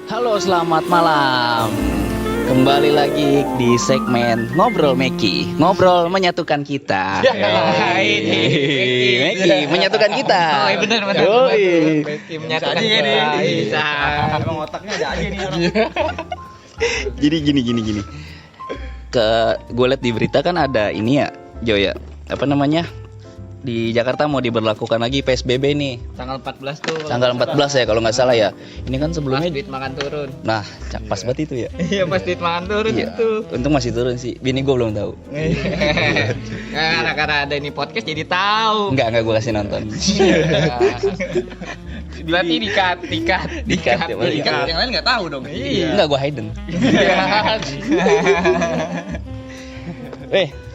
Halo, selamat malam. Kembali lagi di segmen Ngobrol Meki. Ngobrol menyatukan kita. Ini Meki menyatukan kita. Oh, iya benar. Yoi. Menyatukan aja nih. Bisa. Emang otaknya ada aja nih orang. Jadi gini. Gue liat di berita kan ada ini ya, Jo ya. Apa namanya? Di Jakarta mau diberlakukan lagi PSBB nih. Tanggal 14 tuh. Tanggal 14 ya kalau nggak salah ya. Ini kan Pas sebelumnya. duit makan turun. Nah, pas banget itu ya. Iya, pas duit makan turun Iya. itu. Untung masih turun sih. Bini gue belum tahu. Karena ada ini podcast jadi tahu. Enggak gue kasih nonton. Berarti dikat. Dikat, ya, berarti. Yang lain nggak tahu dong. Iya. Enggak, gue hidden.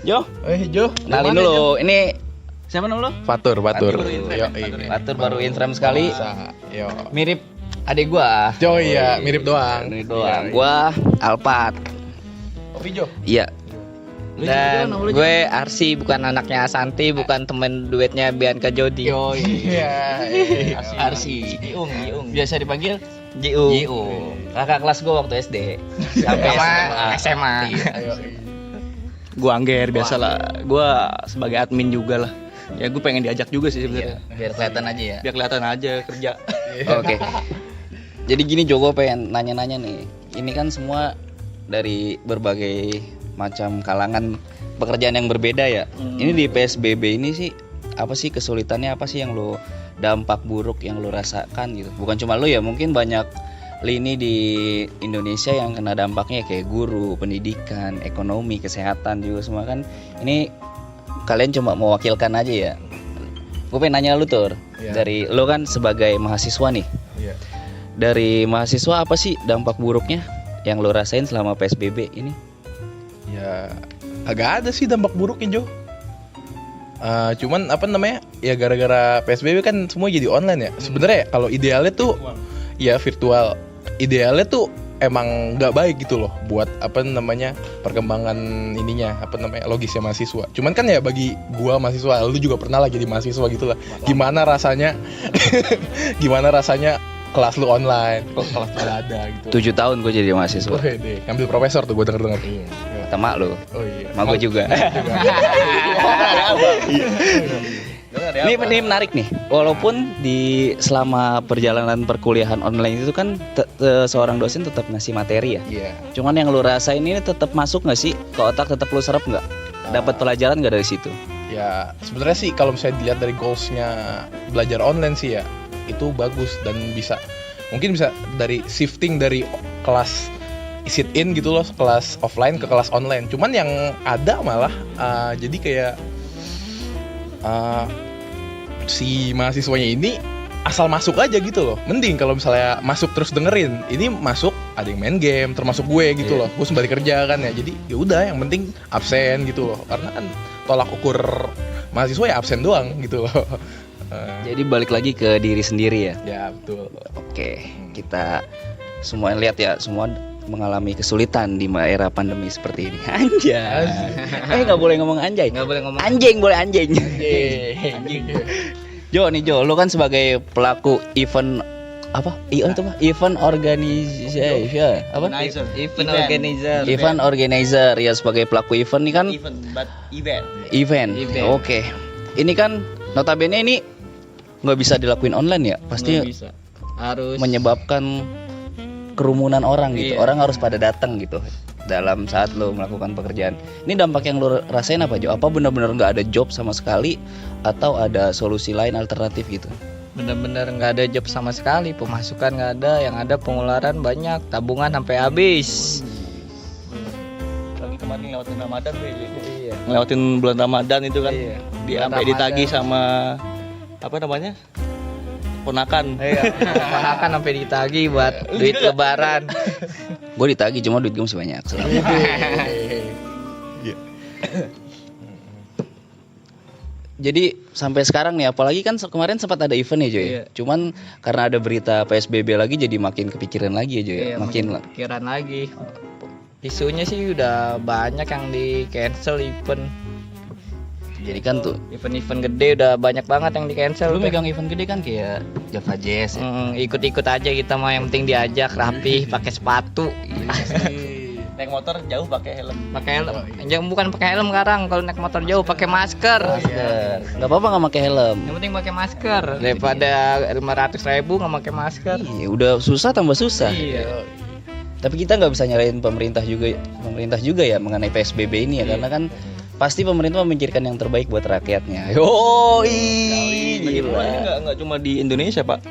Jo, Jo. kenalin dulu. Ini siapa nama lo? Fatur. Yo, Fatur baru intram sekali. Yo. Mirip adik gua. Jo iya, mirip doang. Mirip doang. Gua Alpat. Kopi Jo. Iya. Dan gue Arsi, bukan anaknya Santi, bukan temen duetnya Bianca Jodi. Iya. Arsi. Giung. Biasa dipanggil Jiu. Kakak kelas gua waktu SD. Sampai Sama SMA. Gua Angger biasalah. Gua sebagai admin juga lah. Ya gue pengen diajak juga sih sebenarnya. Biar kelihatan aja ya. Biar kelihatan aja kerja. Oke. Jadi gini Jo, gue pengen nanya-nanya nih. Ini kan semua dari berbagai macam kalangan pekerjaan yang berbeda ya. Ini di PSBB ini sih apa sih kesulitannya, apa sih yang lo dampak buruk yang lo rasakan gitu. Bukan cuma lo ya, mungkin banyak lini di Indonesia yang kena dampaknya kayak guru, pendidikan, ekonomi, kesehatan juga semua kan. Ini kalian cuma mewakilkan aja ya. Gue pengen nanya lu Tur, dari lo kan sebagai mahasiswa nih. Iya. Dari mahasiswa apa sih dampak buruknya yang lo rasain selama PSBB ini? Ya, agak ada sih dampak buruknya Jo. Cuman apa namanya? Ya gara-gara PSBB kan semua jadi online ya. Sebenarnya kalau idealnya tuh ya virtual. Idealnya tuh emang nggak baik gitu loh buat apa namanya perkembangan ininya apa namanya logisnya mahasiswa. Cuman kan ya bagi gua mahasiswa, lu juga pernah lah jadi mahasiswa gitu lah. Gimana rasanya kelas lu online, kelas nggak ada gitu. 7 tahun gue jadi mahasiswa. Wede, ngambil profesor tuh gua denger. Kata mak lo. Oh iya. Mak gue juga. Ini menarik nih. Walaupun di selama perjalanan perkuliahan online itu kan seorang dosen tetap ngasih materi ya. Iya. Cuman yang lu rasain ini tetap masuk nggak sih ke otak, tetap lu serap nggak? Dapat pelajaran nggak dari situ? Ya sebenarnya sih kalau misalnya dilihat dari goalsnya belajar online sih ya itu bagus dan mungkin bisa dari shifting dari kelas sit in gitu loh, kelas offline ke kelas online. Cuman yang ada malah jadi kayak si mahasiswanya ini asal masuk aja gitu loh. Mending kalau misalnya masuk terus dengerin. Ini masuk ada yang main game, termasuk gue gitu loh. Gue sembari kerja kan ya. Jadi ya udah yang penting absen gitu loh. Karena kan tolak ukur mahasiswa ya absen doang gitu loh. Jadi balik lagi ke diri sendiri ya. Ya betul. Oke, kita semua lihat ya, semua mengalami kesulitan di era pandemi seperti ini. Anjay. Nggak boleh ngomong anjay. Nggak boleh ngomong. Anjing boleh anjing. Anjing. Jo nih Jo, lu kan sebagai pelaku event apa? Event organizer apa? Event organizer. Event organizer ya, sebagai pelaku event nih kan. Event. Event. Oke. Ini kan notabene ini nggak bisa dilakuin online ya. Pasti Nggak bisa. Harus menyebabkan kerumunan orang gitu. Orang harus pada datang gitu dalam saat lo melakukan pekerjaan. Ini dampak yang lo rasain apa Jo? Apa benar-benar nggak ada job sama sekali atau ada solusi lain alternatif gitu? bener-bener nggak ada job sama sekali, pemasukan nggak ada, yang ada pengeluaran banyak, tabungan sampai habis. Lagi kemarin ngelewatin Ramadan tuh. Iya. Ngelewatin bulan Ramadan itu kan. Iya. Sampai ditagih sama apa namanya? Ponakan. Iya. Ponakan sampai ditagih buat duit lebaran. Gue ditagih cuma duit gue masih banyak. Jadi sampai sekarang nih, apalagi kan kemarin sempat ada event ya Jo ya. Iya. Cuman karena ada berita PSBB lagi jadi makin kepikiran lagi ya Jo ya. Iya, Makin pikiran lagi. Isunya sih udah banyak yang di cancel event. Jadi kan tuh Event-event gede udah banyak banget yang di cancel. lu megang event gede kan kayak Java Jazz ya. Ikut-ikut aja kita mah, yang penting diajak rapi, pakai sepatu. Naik motor jauh pakai helm. Pakai helm. Jangan, bukan pakai helm sekarang. Kalau naik motor jauh pakai masker. Nggak apa-apa nggak pakai helm. Yang penting pakai masker. Daripada 500.000 nggak pakai masker. Iya, udah susah tambah susah. Iya. Tapi kita nggak bisa nyalain pemerintah juga ya mengenai PSBB ini ya, karena kan pasti pemerintah memikirkan yang terbaik buat rakyatnya. Lagi pula ini nggak cuma di Indonesia, Pak.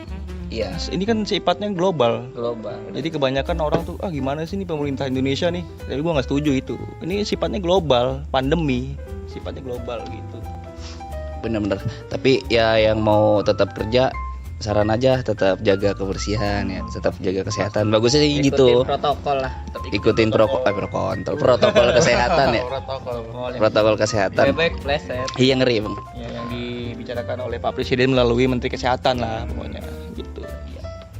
Iya. Ini kan sifatnya global. Global. Jadi kebanyakan orang tuh gimana sih nih pemerintah Indonesia nih? Jadi gua nggak setuju itu. Ini sifatnya global, pandemi, sifatnya global gitu. Bener-bener. Tapi ya yang mau tetap kerja, saran aja tetap jaga kebersihan ya, tetap jaga kesehatan. Bagusnya sih gitu. Protokol lah. Ikutin protokol kesehatan ya. Protokol kesehatan. Bebek pleset. Iya, ngeri bang. Ya, yang dibicarakan oleh Pak Presiden melalui Menteri Kesehatan lah pokoknya gitu.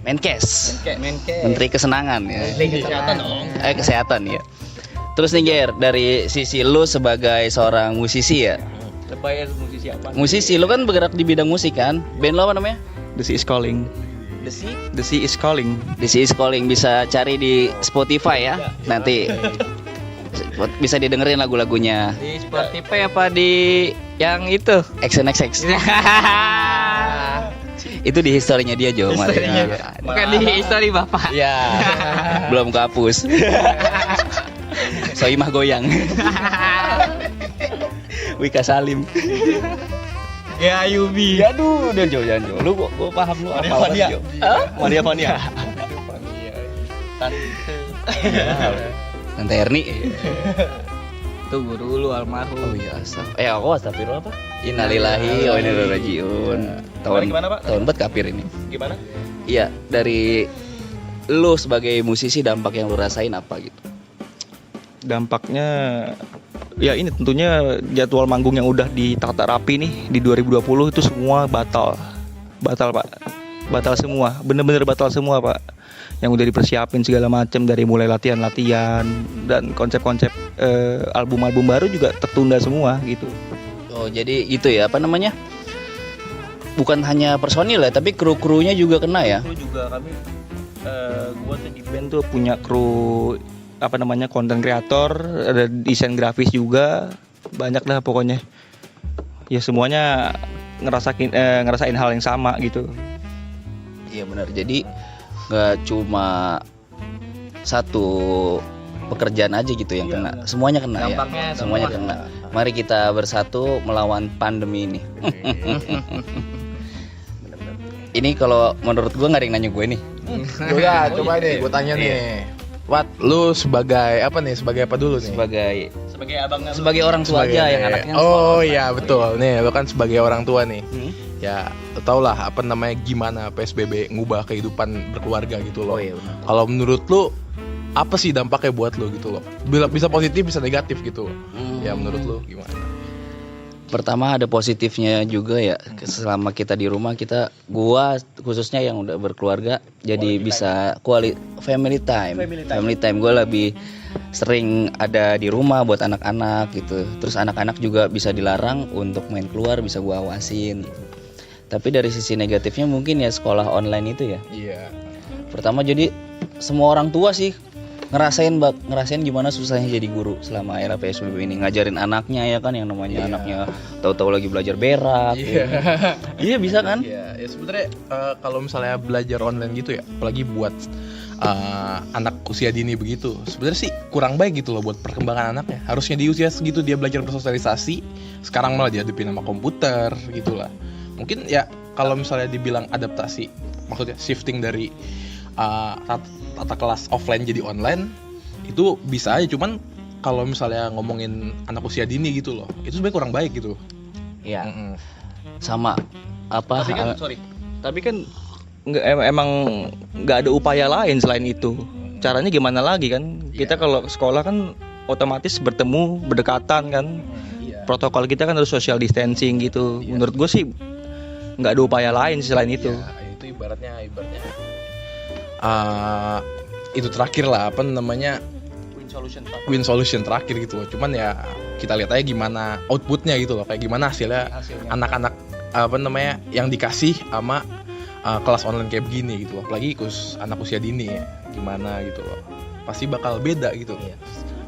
Menkes, Menkes. Menteri Kesenangan ya. Kesehatan dong. Kesehatan ya. Terus nih Ger, dari sisi lu sebagai seorang musisi ya. Lebay musisi apa? Musisi, lu kan bergerak di bidang musik kan? Band lo apa namanya? The Sea is Calling. The Sea? The Sea is Calling. The Sea is Calling, bisa cari di Spotify ya. Nanti bisa didengerin lagu-lagunya. Di Spotify apa di yang itu? XNXX. Itu di historinya dia Jo. Bukan di history Bapak. Ya. Belum kehapus. Soimah goyang. Wika Salim. Ya Yubi. Aduh, udah Jo, jangan Jo. Lu gua paham lu apa Vania. Jo. Maria Vania. Tante Erni. Itu guru lu almarhum. Oh iya, aku astagfirullah apa? Innalillahi wa inna ilaihi rajiun. Gimana, Pak? Tahun 4 kafir ini. Gimana? Iya, dari lu sebagai musisi dampak yang lu rasain apa gitu? Dampaknya ya ini tentunya jadwal manggung yang udah ditata rapi nih di 2020 itu semua batal Pak, batal semua, bener-bener batal semua Pak, yang udah dipersiapin segala macam dari mulai latihan dan konsep-konsep album-album baru juga tertunda semua gitu. Oh, jadi gitu ya, apa namanya? Bukan hanya personil ya, tapi kru-krunya juga kena ya. Kru juga kami, gua tuh di band tuh punya kru apa namanya konten kreator, ada desain grafis juga, banyak dah pokoknya. Ya semuanya ngerasain hal yang sama gitu. Iya benar. Jadi nggak cuma satu pekerjaan aja gitu yang kena, semuanya kena Dampaknya ya. Semuanya semua. kena. Mari kita bersatu melawan pandemi ini. Ini kalau menurut gua nggak ada yang nanya gue nih. Udah, coba nih, gue tanya nih. Wat, lu sebagai apa nih? Sebagai apa dulu nih? Sebagai abangnya Sebagai orang tua aja yang anaknya. Oh iya betul. Nih, lu kan sebagai orang tua nih. Hmm? Ya, lu tau lah apa namanya gimana PSBB ngubah kehidupan berkeluarga gitu loh. Oh iya benar. Kalau menurut lu apa sih dampaknya buat lu gitu loh? Bisa positif, bisa negatif gitu. Ya menurut lu gimana? Pertama ada positifnya juga ya, selama kita di rumah gua khususnya yang udah berkeluarga jadi bisa family time. Gua lebih sering ada di rumah buat anak-anak gitu. Terus anak-anak juga bisa dilarang untuk main keluar, bisa gua awasin. Tapi dari sisi negatifnya mungkin ya sekolah online itu ya. Iya. Pertama jadi semua orang tua sih ngerasain gimana susahnya jadi guru selama era PSBB ini, ngajarin anaknya ya kan, yang namanya anaknya tahu-tahu lagi belajar berak. Iya bisa kan? Iya, ya sebenarnya kalau misalnya belajar online gitu ya, apalagi buat anak usia dini begitu, sebenarnya sih kurang baik gitu loh buat perkembangan anaknya. Harusnya di usia segitu dia belajar bersosialisasi, sekarang malah dihadapin sama komputer gitulah. Mungkin ya kalau misalnya dibilang adaptasi, maksudnya shifting dari tata kelas offline jadi online itu bisa aja, cuman kalau misalnya ngomongin anak usia dini gitu loh, itu sebenarnya kurang baik gitu. Iya. Sama apa? Tapi kan emang nggak ada upaya lain selain itu. Caranya gimana lagi kan? Kita kalau sekolah kan otomatis bertemu, berdekatan kan. Protokol kita kan harus social distancing gitu. Menurut gue sih nggak ada upaya lain selain itu. Itu ibaratnya itu terakhir lah apa namanya win solution terakhir gitu loh. Cuman ya kita lihat aja gimana outputnya gitu loh, kayak gimana hasilnya anak-anak apa namanya yang dikasih sama kelas online kayak begini gitu loh. Apalagi anak usia dini ya, gimana gitu loh, pasti bakal beda gitu.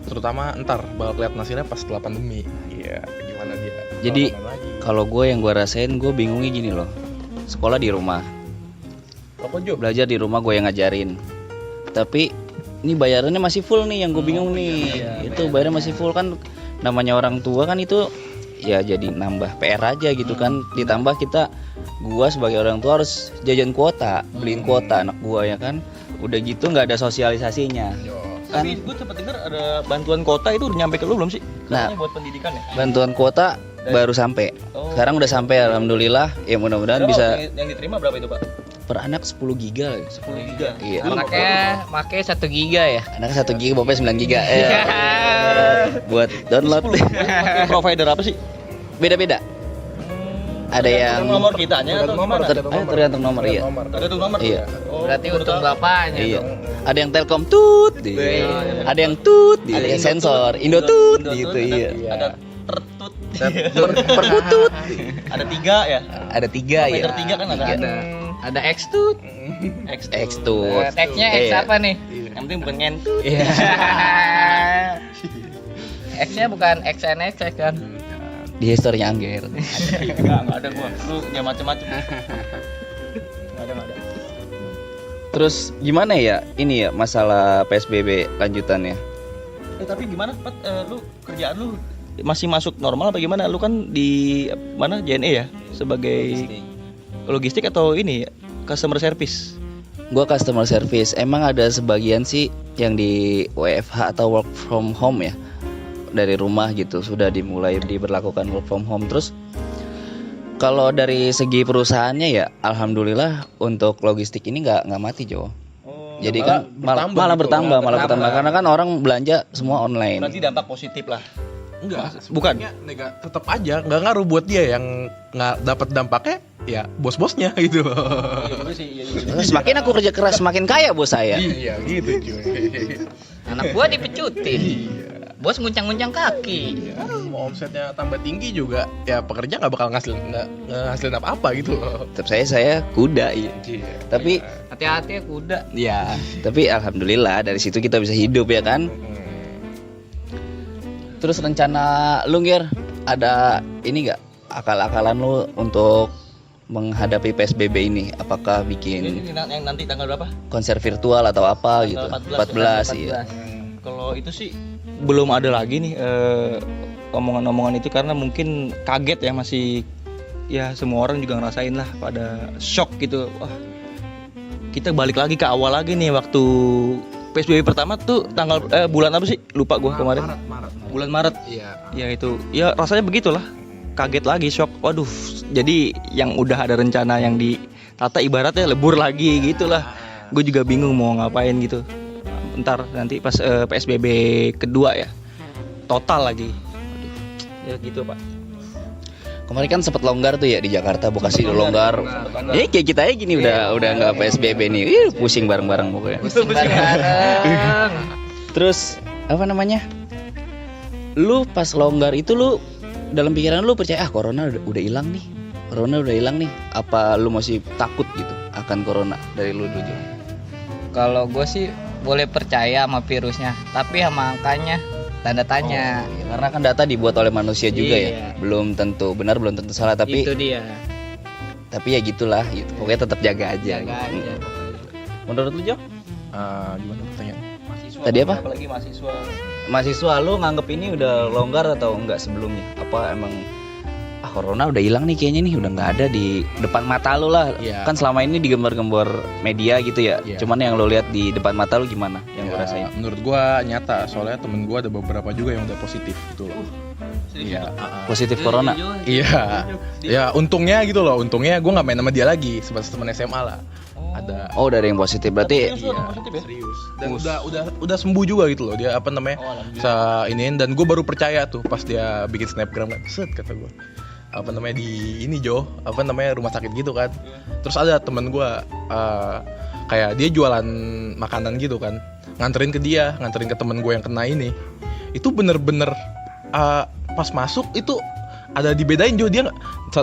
Terutama ntar bakal kelihatan hasilnya pas setelah pandemi. Iya, gimana dia. Jadi bakal main lagi. kalau gue yang gue rasain, gue bingungnya gini loh. Sekolah di rumah, belajar di rumah gue yang ngajarin. Tapi ini bayarannya masih full nih, yang gue bingung nih. Itu bayarnya masih full kan, namanya orang tua kan itu ya jadi nambah PR aja gitu kan. Ditambah gua sebagai orang tua harus jajan kuota, beliin kuota anak gua ya kan. Udah gitu nggak ada sosialisasinya. Kan Tapi gue sempat dengar ada bantuan kota itu udah nyampe ke lu belum sih? Nah. Katanya buat pendidikan ya. bantuan kuota baru sampai. Sekarang udah sampai alhamdulillah. Ya mudah-mudahan Berapa bisa yang diterima berapa itu, Pak? per anak 10 giga. 10 giga. Iya. Make 1 giga ya. Anaknya 1 giga, bapaknya 9 giga. Buat download. Pakai provider apa sih? Beda-beda. Ada yang nomor kitanya atau gimana? tergantung nomor iya. Ada tuh nomor. Iya. Berarti untuk bapaknya. Iya. Ada yang Telkom tut, gitu. Ada yang tut, gitu. Ada yang sensor, Indo tut, gitu iya. Ada tertut. Perkutut. Ada 3 ya? Ada 3 ya. Provider 3 kan ada. Ada X tut. X tut. X-nya X Iya. apa nih? Yang penting bukan ngentut. Iya. X-nya bukan XNX kan? Di historinya Angger. Enggak ada gua. Lu ya macam-macam. Enggak ada. Terus gimana ya ini ya masalah PSBB lanjutannya? Tapi gimana, Pat? Lu kerjaan lu masih masuk normal apa gimana? Lu kan di mana JNE ya sebagai logistik atau ini ya, customer service. Gua customer service. Emang ada sebagian sih yang di WFH atau work from home ya, dari rumah gitu, sudah dimulai diberlakukan work from home. Terus kalau dari segi perusahaannya ya alhamdulillah untuk logistik ini nggak mati Jo. Jadi kan malah bertambah karena kan orang belanja semua online. Berarti dampak positif lah. Enggak, Bukan. tetap aja nggak ngaruh buat dia. Yang nggak dapat dampaknya ya bos-bosnya gitu. Semakin aku kerja keras semakin kaya bos saya. Iya gitu cuy. Anak gua dipecutin. Bos nguncang-nguncang kaki. Mau omsetnya tambah tinggi juga ya pekerja nggak bakal ngasilin apa-apa gitu. Tetap saya kuda iya. Tapi Hati-hati ya kuda. ya tapi alhamdulillah dari situ kita bisa hidup ya kan. Terus rencana lu Ngir, ada ini nggak akal-akalan lu untuk menghadapi PSBB ini? Apakah bikin Ini yang nanti tanggal berapa? konser virtual atau apa gitu? 14, 14 iya. Kalau itu sih belum ada lagi nih omongan-omongan itu karena mungkin kaget ya, masih ya semua orang juga ngerasain lah pada shock gitu. Wah, kita balik lagi ke awal lagi nih waktu PSBB pertama tuh tanggal bulan apa sih? Lupa gua kemarin. Maret. Bulan Maret. Iya. Ya itu. Ya rasanya begitulah. Kaget lagi, shock. Waduh. Jadi yang udah ada rencana yang ditata ibaratnya lebur lagi gitulah. Gue juga bingung mau ngapain gitu. Ntar nanti pas PSBB kedua ya. Total lagi. Aduh. Ya gitu, Pak. Kemarin kan sempat longgar tuh ya di Jakarta, Bekasi udah longgar. Ini kayak kita aja gini udah nggak PSBB nih. Pusing bareng-bareng pokoknya. Bareng. Terus apa namanya? Lu pas longgar itu lu dalam pikiran lu percaya corona udah hilang nih. Corona udah hilang nih. Apa lu masih takut gitu akan corona dari lu dulu? Kalau gue sih boleh percaya sama virusnya, tapi sama angkanya tanda tanya. Ya, karena kan data dibuat oleh manusia juga Iya. ya. Belum tentu benar, belum tentu salah, tapi Itu dia. ya gitulah gitu. Pokoknya tetap jaga aja. Jaga gitu. aja. Menurut lu Jo? Gimana pertanyaan? Mahasiswa. Tadi apa? Apalagi mahasiswa. Mahasiswa lu nganggep ini udah longgar atau enggak sebelumnya? Apa emang corona udah hilang nih kayaknya nih, udah nggak ada di depan mata lu lah. Iya. Kan selama ini digembar-gembar media gitu ya. Iya. Cuman yang lu lihat di depan mata lu gimana yang lu Ya, rasain? menurut gua nyata, soalnya temen gua ada beberapa juga yang udah positif gitu loh. Iya. Positif corona. Iya. Ya untungnya gitu loh. Untungnya gua nggak main sama dia lagi, sebatas teman SMA lah. Ada. Oh, udah ada yang positif. Berarti Serius. Dan udah sembuh juga gitu loh. Dia apa namanya? Sa iniin, dan gue baru percaya tuh pas dia bikin snapgram kan. Set kata gue. Apa namanya di ini Jo, apa namanya rumah sakit gitu kan. Terus ada temen gue kayak dia jualan makanan gitu kan, nganterin ke temen gue yang kena ini. Itu bener-bener pas masuk itu ada dibedain Jo, dia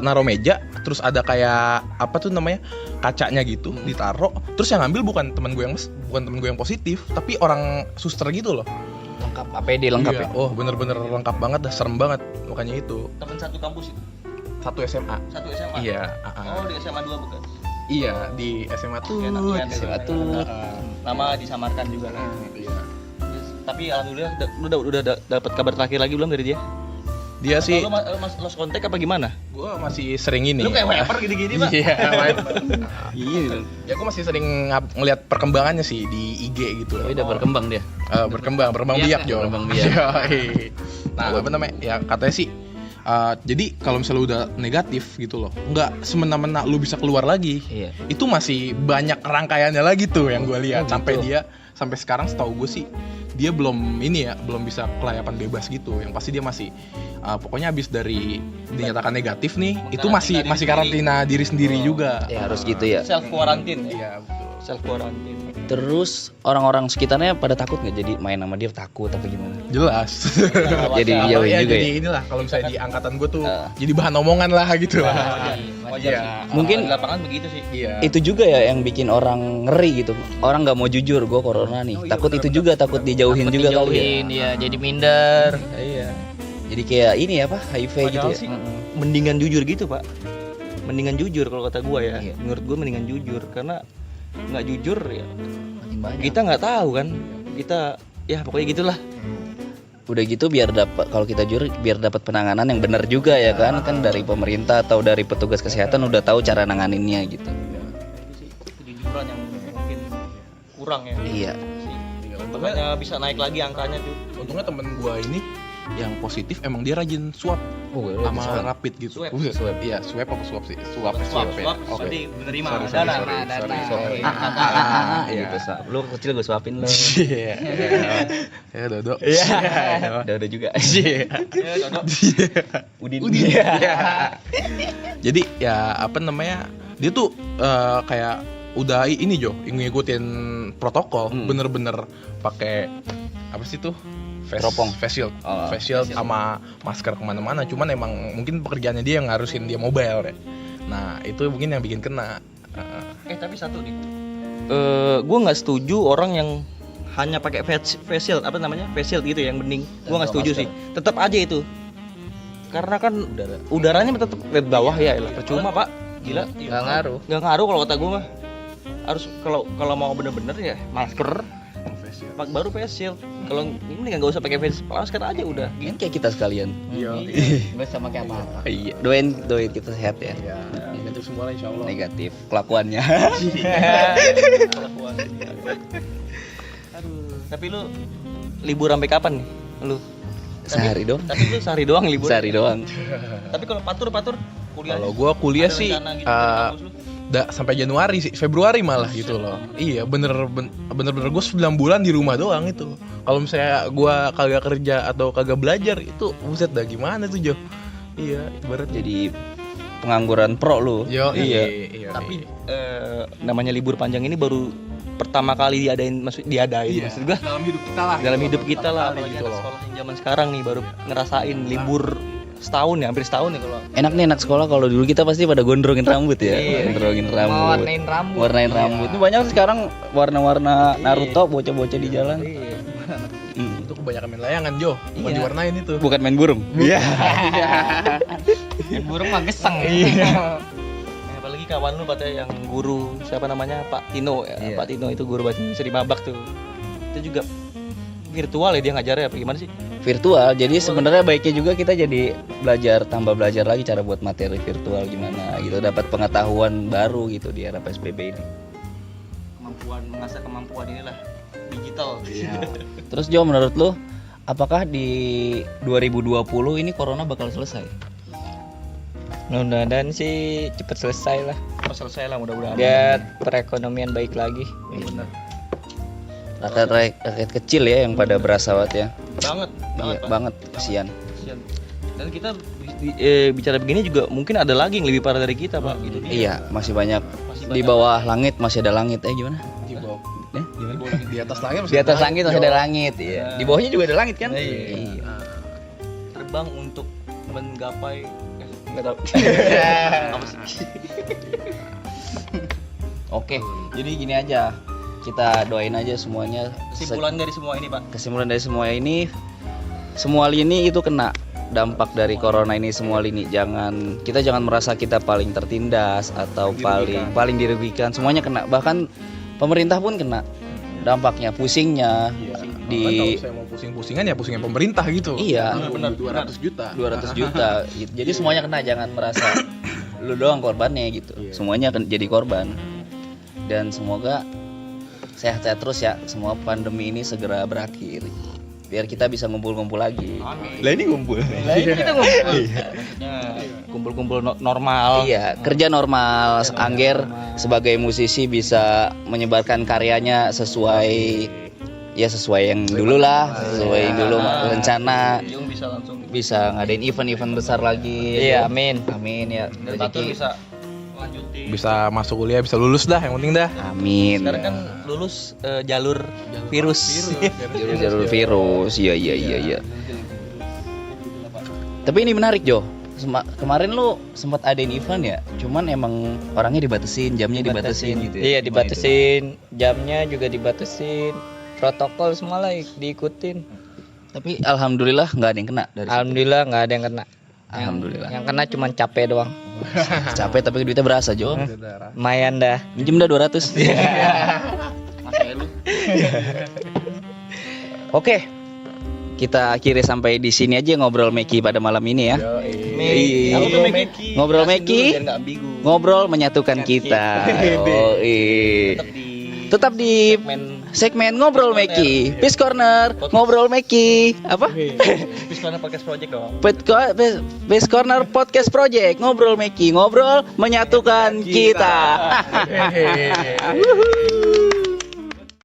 naruh meja, terus ada kayak apa tuh namanya kacanya gitu ditaro, terus yang ngambil bukan temen gue yang positif, tapi orang suster gitu loh. Lengkap APD lengkap Iya. ya. Oh bener-bener lengkap banget, dah serem banget makanya itu. Teman satu kampus itu. Satu SMA. Satu SMA. Iya. Oh, di SMA 2 bukan? Iya di SMA tuh. Enak ya, SMA tuh. Nama disamarkan juga lah. Iya. Tapi alhamdulillah udah dapat kabar terakhir lagi belum dari dia? Dia sih, Lu lost contact apa gimana? gue masih sering ini. Lu kayak wiper gini-gini, Pak. Iya, wiper. Iya. Ya gue masih sering ngeliat perkembangannya sih di IG gitu. Tapi udah berkembang dia. Berkembang biak Jo. Berkembang biak. Yoi. Nah apa namanya? Ya katanya sih. Jadi kalau misalnya udah negatif gitu loh, nggak semena-mena lu bisa keluar lagi. Iya. Itu masih banyak rangkaiannya lagi tuh yang gue lihat. Sampai sekarang setahu gue sih dia belum bisa kelayapan bebas gitu. Yang pasti dia masih pokoknya habis dari dinyatakan negatif nih, itu masih karantina diri sendiri juga. Ya harus gitu ya. Self quarantine. Iya betul. Self quarantine. Terus orang-orang sekitarnya pada takut nggak jadi main sama dia, takut apa gimana? Jelas. Jadi dijauhin Ya, juga jadi ya. inilah kalau misalnya di angkatan gue tuh jadi bahan omongan lah gitu lah. Wajar Iya. sih. Mungkin Di lapangan begitu sih. Iya. Itu juga ya yang bikin orang ngeri gitu. Orang nggak mau jujur, gue corona nih. Takut itu juga, takut dijauhin juga kali ya. Dijauhin, ya jadi minder. Iya. Jadi kayak ini apa HIV gitu Padahal ya. sih mendingan jujur gitu, Pak. Mendingan jujur kalau kata gue ya. Iya. Menurut gue mendingan jujur karena nggak jujur ya Makin banyak. kita nggak tahu kan. Kita ya pokoknya gitulah. Udah gitu biar dapat, kalau kita jujur biar dapat penanganan yang benar juga ya kan dari pemerintah atau dari petugas kesehatan udah tahu cara nanganinnya gitu. Kejujuran yang mungkin kurang ya. Iya. Makanya bisa naik lagi angkanya tuh. Untungnya temen gue ini yang positif emang dia rajin swab sama rapid gitu. Swab. Iya, swab apa swab sih? Swab ya. Swab, Oke. berarti menerima Sorry, dana. sorry. Iya. Gitu, Sa. Lu kecil gue suapin lo. Iya. Ya Dodo. Iya. Udah juga. Iya. Udin. Iya. Jadi ya apa namanya? Dia tuh kayak udah ini Jo, ngikutin protokol, bener-bener pakai apa sih tuh? Teropong. Face shield, Oh, face shield sama masker kemana-mana. Cuman emang mungkin pekerjaannya dia yang ngarusin dia mobile ya. Nah itu mungkin yang bikin kena. Tapi satu nih. Gue nggak setuju orang yang hanya pakai face shield, apa namanya? Face shield gitu yang bening. Gue nggak setuju sih. Tetap aja itu. Karena kan udaranya tetap ke bawah ya, percuma Pak. Gila. Nggak ngaruh. Nggak ngaruh kalau kata gue mah. Harus kalau mau bener-bener ya masker. Baru face shield. Kalau ini nggak usah pakai face masker aja udah. Kan kayak kita sekalian. Iya. Nggak sama kayak apa. Iya. Doain kita sehat ya. Iya. Negatif semua lah insyaallah. Negatif kelakuannya. Aduh. Tapi lu libur sampai kapan nih? Lu? Sehari dong. Tapi lu sehari doang libur. Sehari doang. Tapi kalau patur kuliah. Kalau gua kuliah ada sih rencana gitu dari kampus lu? sampai Januari sih, Februari malah gitu loh. Iya, bener-bener gue 9 bulan di rumah doang itu. Kalau misalnya gue kagak kerja atau kagak belajar itu buset dah gimana tuh Jo. Iya, ibarat Jadi pengangguran pro lu. Yo, Iya. Tapi namanya libur panjang ini baru pertama kali diadain maksud gua dalam hidup kita lah. dalam hidup kita lah, Pertama kali apalagi gitu anak loh. sekolah yang zaman sekarang nih baru ngerasain libur setahun ya, hampir setahun ya kalau Enak nih anak sekolah, kalau dulu kita pasti pada gondrongin rambut ya. Iya. Gondrongin rambut. rambut. Warnain rambut. Ini banyak sekarang warna-warna Naruto bocah-bocah di jalan. Iya. Itu kebanyakan main layangan Jo, bukan Iya. diwarnain itu. Bukan main burung. Iya. Burung mah geseng. Iya. Apalagi kawan lu pada yang guru siapa namanya Pak Tino ya. Iya. Pak Tino itu guru bahasa Indonesia di Babak tuh. Itu juga virtual ya dia ngajarnya apa gimana sih? Virtual. Jadi sebenarnya baiknya juga kita jadi tambah belajar lagi cara buat materi virtual gimana gitu, dapat pengetahuan baru gitu di era PSBB ini. Mengasah kemampuan inilah digital. Terus Jo, menurut lu apakah di 2020 ini corona bakal selesai? Mudah-mudahan sih cepet selesai lah. Selesai lah mudah-mudahan. Biar perekonomian baik lagi. Benar. Rakyat kecil ya yang pada berasawat ya. Banget, Iya, banget kesian. Kasian. Dan kita bicara begini juga mungkin ada lagi yang lebih parah dari kita, Pak. Gitu. Iya, masih banyak Masih di bawah langit, masih ada langit. Gimana? Di atas langit Di atas langit masih ada langit, iya. Di bawahnya juga ada langit kan? Iya. Terbang untuk menggapai nggak tahu. Apa sih? Oke, jadi gini aja. Kita doain aja semuanya. Kesimpulan dari semua ini, Pak. Kesimpulan dari semua ini, semua lini itu kena dampak dari corona ini, semua lini. Kita jangan merasa kita paling tertindas atau paling dirugikan. Semuanya kena. Bahkan pemerintah pun kena dampaknya, pusingnya. Kalau saya mau pusing-pusingan ya pusingnya pemerintah gitu. Iya. Benar, 200 juta. 200 juta gitu. Jadi semuanya kena, jangan merasa lu doang korbannya gitu. Semuanya akan jadi korban. Dan semoga sehat-sehat terus ya. Semua pandemi ini segera berakhir. Biar kita bisa ngumpul-ngumpul lagi. Lah ini ngumpul. Kita ngumpul. Maksudnya kumpul-kumpul normal. Iya, kerja normal. Angger sebagai musisi bisa menyebarkan karyanya sesuai yang dulu lah, sesuai yang dulu rencana. Yung bisa langsung Bisa ngadain event-event besar lagi. Iya, amin. Amin ya. dan Batur Rezeki. bisa lanjutin. Bisa masuk kuliah, bisa lulus dah, yang penting dah. Amin. Sekarang kan lulus jalur virus. Jalur virus. Iya. Tapi ini menarik Jo. Kemarin lu sempat adain event ya, cuman emang orangnya dibatasin, jamnya dibatasin gitu. Ya? Iya, dibatasin, jamnya juga dibatasin, protokol semua lah diikutin. Tapi alhamdulillah nggak ada yang kena dari situ. Alhamdulillah nggak ada yang kena. Alhamdulillah. Yang kena cuma capek doang. Capek tapi duitnya berasa Jo. Lumayan dah. Minjem dah 200. Oke. Kita akhiri sampai di sini aja ngobrol Meki pada malam ini ya. Ngobrol Meki. Ngobrol menyatukan kita. Oh, tetap di segmen ngobrol Meki. Peace Corner ngobrol Meki. Apa? Peace Corner Podcast Project dong. Peace Corner Podcast Project ngobrol Meki. Ngobrol menyatukan kita.